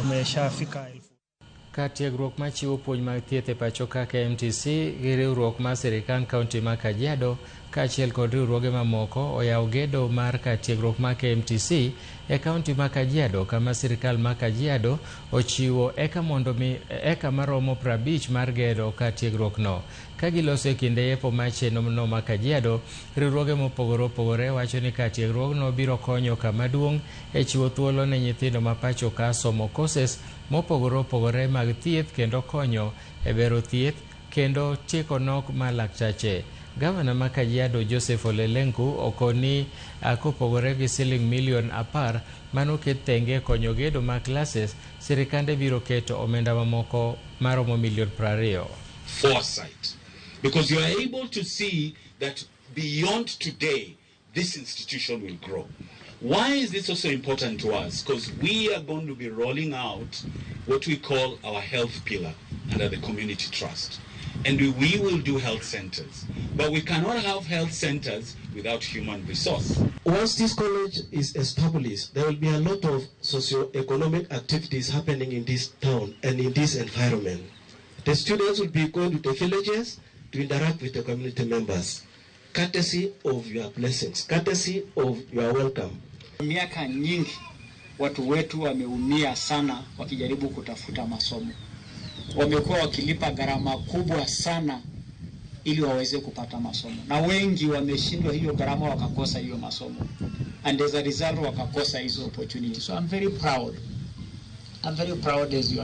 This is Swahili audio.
umeshafika. Katiegruok machiwo puonj mag thieth e pacho ka KMTC gi riwruok mar sirkal kaunti ma Kajiado kaachiel kod riwruoge mamoko oyawo gedo mar katiegruok ma KMTC e kaunti ma Kajiado, kama sirkal ma Kajiado ochiwo eka maromo 50 mar gedo katiegruok no. Ka giloso e kinde yepo mar chenrono ma Kajiado, riwruoge mopogore opogore wacho ni katiegruogno biro konyo kama duong' e chiwo thuolo ne nyithindo ma pacho ka somo courses mopogore opogore mag thieth kendo konyo e bero thieth kendo tieko nok ma laktache. Gavana ma Kajiado Joseph Ole Lenku okoni kopogore gi $10 manoket thenge konyo gedo ma classes, sirikande biro keto omenda mamoko maromo $20 million. Foresight, because you are able to see that beyond today this institution will grow. Why is this also important to us? Because we are going to be rolling out what we call our health pillar under the community trust. And we will do health centers. But we cannot have health centers without human resource. Once this college is established, there will be a lot of socio-economic activities happening in this town and in this environment. The students will be going to the villages to interact with the community members, courtesy of your blessings, courtesy of your welcome. Miaka nyingi watu wetu wameumia sana wakijaribu kutafuta masomo. Wamekuwa wakilipa gharama kubwa sana ili waweze kupata masomo. Na wengi wameshindwa hiyo gharama wakakosa hiyo masomo. And as a result wakakosa hizo opportunities. So I'm very proud as you